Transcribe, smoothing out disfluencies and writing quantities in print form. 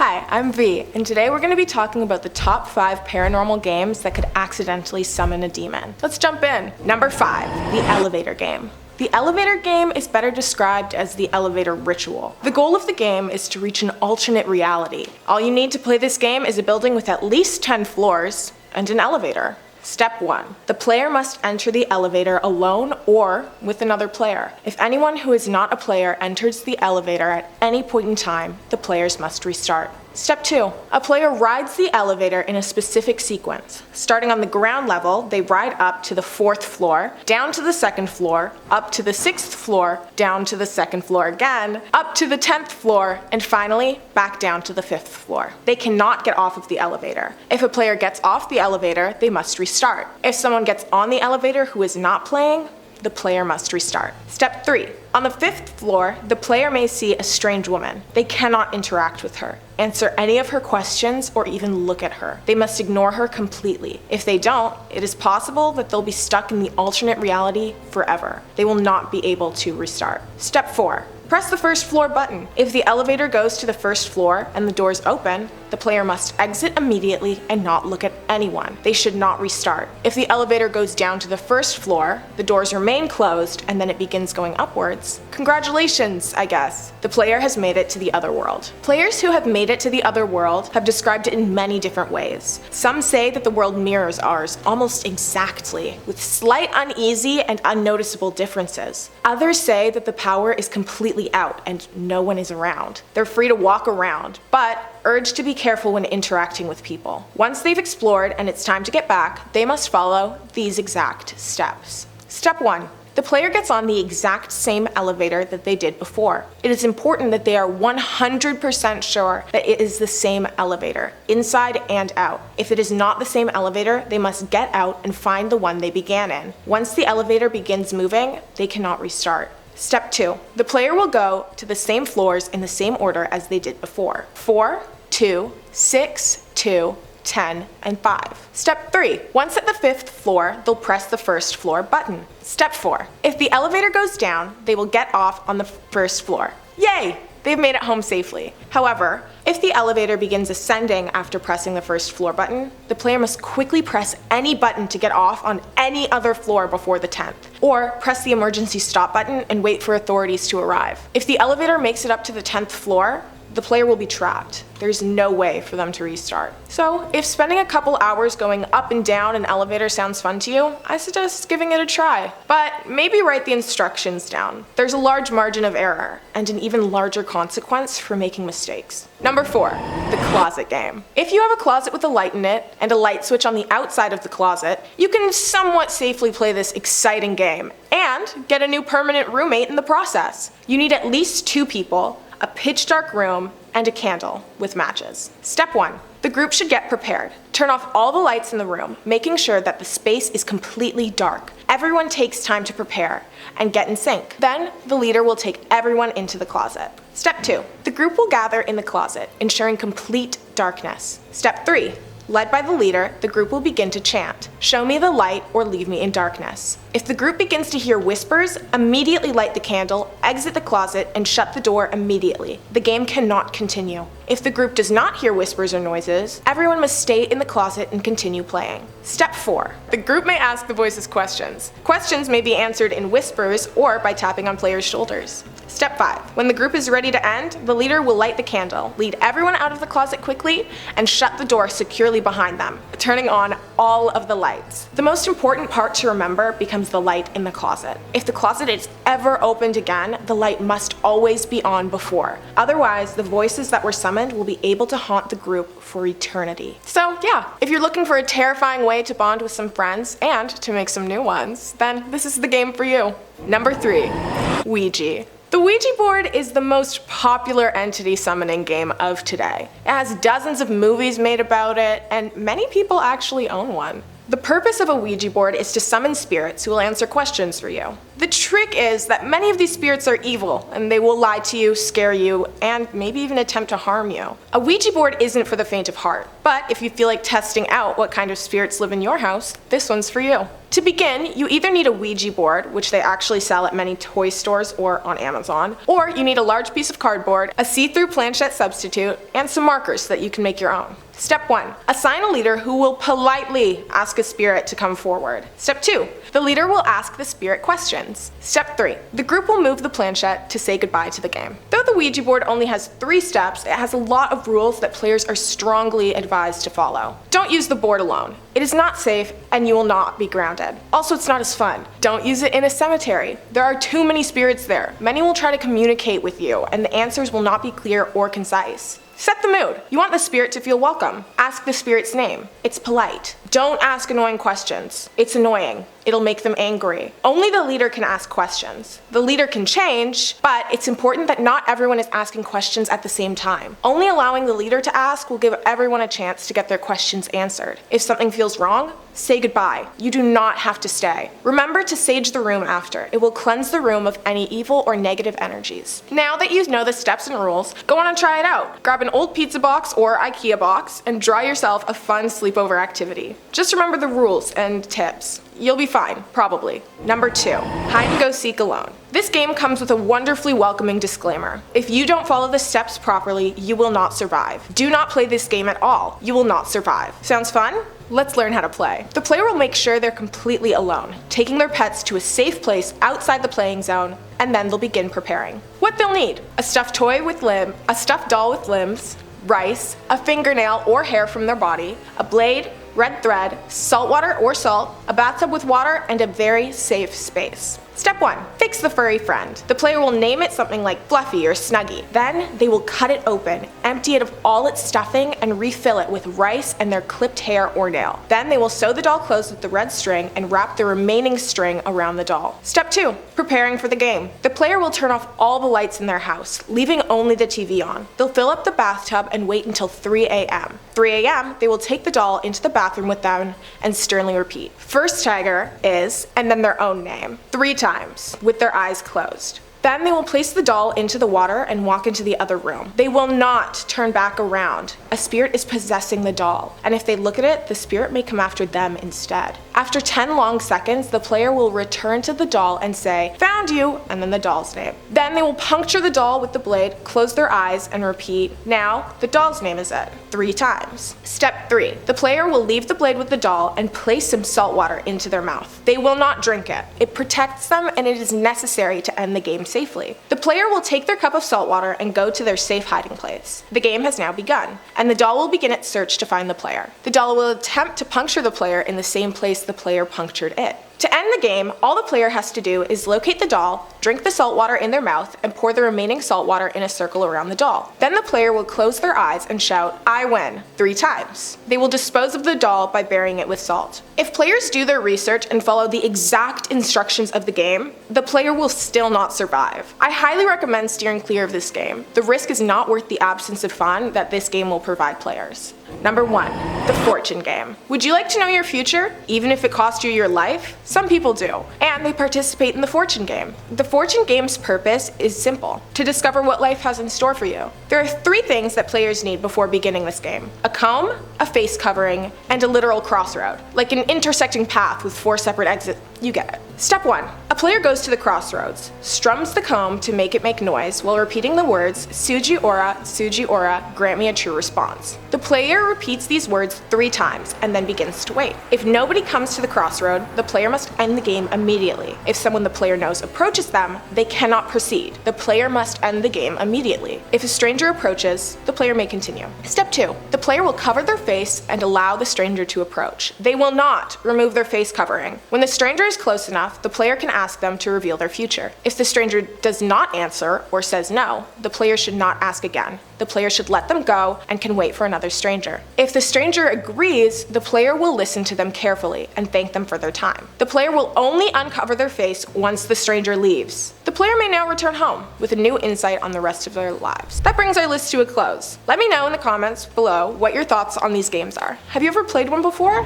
Hi, I'm V, and today we're going to be talking about the top 5 paranormal games that could accidentally summon a demon. Let's jump in. Number 5, the elevator game. The elevator game is better described as the elevator ritual. The goal of the game is to reach an alternate reality. All you need to play this game is a building with at least 10 floors and an elevator. Step 1. The player must enter the elevator alone or with another player. If anyone who is not a player enters the elevator at any point in time, the players must restart. Step 2. A player rides the elevator in a specific sequence. Starting on the ground level, they ride up to the 4th floor, down to the 2nd floor, up to the 6th floor, down to the 2nd floor again, up to the 10th floor, and finally, back down to the 5th floor. They cannot get off of the elevator. If a player gets off the elevator, they must restart. If someone gets on the elevator who is not playing, the player must restart. Step 3. On the 5th floor, the player may see a strange woman. They cannot interact with her, answer any of her questions, or even look at her. They must ignore her completely. If they don't, it is possible that they'll be stuck in the alternate reality forever. They will not be able to restart. Step 4. Press the 1st floor button. If the elevator goes to the 1st floor and the doors open, the player must exit immediately and not look at anyone. They should not restart. If the elevator goes down to the 1st floor, the doors remain closed, and then it begins going upwards, congratulations, I guess. The player has made it to the other world. Players who have made it to the other world have described it in many different ways. Some say that the world mirrors ours almost exactly, with slight uneasy and unnoticeable differences. Others say that the power is completely out and no one is around. They're free to walk around, but urged to be careful when interacting with people. Once they've explored and it's time to get back, they must follow these exact steps. Step 1. The player gets on the exact same elevator that they did before. It is important that they are 100% sure that it is the same elevator, inside and out. If it is not the same elevator, they must get out and find the one they began in. Once the elevator begins moving, they cannot restart. Step 2. The player will go to the same floors in the same order as they did before. 4, 2, 6, 2, 10, and 5. Step 3. Once at the 5th floor, they'll press the 1st floor button. Step 4. If the elevator goes down, they will get off on the 1st floor. Yay! They've made it home safely. However, if the elevator begins ascending after pressing the 1st floor button, the player must quickly press any button to get off on any other floor before the 10th, or press the emergency stop button and wait for authorities to arrive. If the elevator makes it up to the 10th floor, the player will be trapped. There's no way for them to restart. So, if spending a couple hours going up and down an elevator sounds fun to you, I suggest giving it a try. But maybe write the instructions down. There's a large margin of error, and an even larger consequence for making mistakes. Number 4, the closet game. If you have a closet with a light in it, and a light switch on the outside of the closet, you can somewhat safely play this exciting game, and get a new permanent roommate in the process. You need at least 2 people, a pitch dark room, and a candle with matches. Step 1. The group should get prepared. Turn off all the lights in the room, making sure that the space is completely dark. Everyone takes time to prepare and get in sync. Then, the leader will take everyone into the closet. Step 2. The group will gather in the closet, ensuring complete darkness. Step 3. Led by the leader, the group will begin to chant, "Show me the light or leave me in darkness." If the group begins to hear whispers, immediately light the candle, exit the closet, and shut the door immediately. The game cannot continue. If the group does not hear whispers or noises, everyone must stay in the closet and continue playing. Step 4. The group may ask the voices questions. Questions may be answered in whispers or by tapping on players' shoulders. Step 5. When the group is ready to end, the leader will light the candle, lead everyone out of the closet quickly, and shut the door securely behind them, turning on all of the lights. The most important part to remember becomes the light in the closet. If the closet is ever opened again, the light must always be on before. Otherwise, the voices that were summoned will be able to haunt the group for eternity. So yeah, if you're looking for a terrifying way to bond with some friends and to make some new ones, then this is the game for you. Number 3, Ouija. The Ouija board is the most popular entity summoning game of today. It has dozens of movies made about it, and many people actually own one. The purpose of a Ouija board is to summon spirits who will answer questions for you. The trick is that many of these spirits are evil, and they will lie to you, scare you, and maybe even attempt to harm you. A Ouija board isn't for the faint of heart, but if you feel like testing out what kind of spirits live in your house, this one's for you. To begin, you either need a Ouija board, which they actually sell at many toy stores or on Amazon, or you need a large piece of cardboard, a see-through planchette substitute, and some markers so that you can make your own. Step 1. Assign a leader who will politely ask a spirit to come forward. Step 2. The leader will ask the spirit questions. Step 3. The group will move the planchette to say goodbye to the game. Though the Ouija board only has 3 steps, it has a lot of rules that players are strongly advised to follow. Don't use the board alone. It is not safe and you will not be grounded. Also, it's not as fun. Don't use it in a cemetery. There are too many spirits there. Many will try to communicate with you and the answers will not be clear or concise. Set the mood. You want the spirit to feel welcome. Ask the spirit's name. It's polite. Don't ask annoying questions. It's annoying. It'll make them angry. Only the leader can ask questions. The leader can change, but it's important that not everyone is asking questions at the same time. Only allowing the leader to ask will give everyone a chance to get their questions answered. If something feels wrong, say goodbye. You do not have to stay. Remember to sage the room after. It will cleanse the room of any evil or negative energies. Now that you know the steps and rules, go on and try it out. Grab an old pizza box or IKEA box and draw yourself a fun sleepover activity. Just remember the rules and tips. You'll be fine, probably. Number 2, hide and go seek alone. This game comes with a wonderfully welcoming disclaimer. If you don't follow the steps properly, you will not survive. Do not play this game at all. You will not survive. Sounds fun? Let's learn how to play. The player will make sure they're completely alone, taking their pets to a safe place outside the playing zone, and then they'll begin preparing. What they'll need: a stuffed doll with limbs, rice, a fingernail or hair from their body, a blade, red thread, salt water or salt, a bathtub with water, and a very safe space. Step 1. Fix the furry friend. The player will name it something like Fluffy or Snuggy. Then they will cut it open, empty it of all its stuffing, and refill it with rice and their clipped hair or nail. Then they will sew the doll closed with the red string and wrap the remaining string around the doll. Step 2. Preparing for the game. The player will turn off all the lights in their house, leaving only the TV on. They'll fill up the bathtub and wait until 3 a.m. 3 a.m., they will take the doll into the bathroom with them and sternly repeat, "First tiger is," and then their own name, 3 times, with their eyes closed. Then they will place the doll into the water and walk into the other room. They will not turn back around. A spirit is possessing the doll, and if they look at it, the spirit may come after them instead. After 10 long seconds, the player will return to the doll and say, "Found you," and then the doll's name. Then they will puncture the doll with the blade, close their eyes, and repeat, "Now, the doll's name is it," 3 times. Step 3. The player will leave the blade with the doll and place some salt water into their mouth. They will not drink it. It protects them and it is necessary to end the game safely. The player will take their cup of salt water and go to their safe hiding place. The game has now begun, and the doll will begin its search to find the player. The doll will attempt to puncture the player in the same place the player punctured it. To end the game, all the player has to do is locate the doll, drink the salt water in their mouth, and pour the remaining salt water in a circle around the doll. Then the player will close their eyes and shout, "I win," 3 times. They will dispose of the doll by burying it with salt. If players do their research and follow the exact instructions of the game, the player will still not survive. I highly recommend steering clear of this game. The risk is not worth the absence of fun that this game will provide players. Number 1, the fortune game. Would you like to know your future, even if it cost you your life? Some people do, and they participate in the fortune game. The fortune game's purpose is simple: to discover what life has in store for you. There are 3 things that players need before beginning this game: a comb, a face covering, and a literal crossroad, like an intersecting path with 4 separate exits. You get it. Step 1. A player goes to the crossroads, strums the comb to make it make noise while repeating the words, "Tsuji-Ura, Tsuji-Ura, grant me a true response." The player repeats these words 3 times and then begins to wait. If nobody comes to the crossroad, the player must end the game immediately. If someone the player knows approaches them, they cannot proceed. The player must end the game immediately. If a stranger approaches, the player may continue. Step 2. The player will cover their face and allow the stranger to approach. They will not remove their face covering. When the stranger is close enough, the player can ask them to reveal their future. If the stranger does not answer or says no, the player should not ask again. The player should let them go and can wait for another stranger. If the stranger agrees, the player will listen to them carefully and thank them for their time. The player will only uncover their face once the stranger leaves. The player may now return home with a new insight on the rest of their lives. That brings our list to a close. Let me know in the comments below what your thoughts on these games are. Have you ever played one before?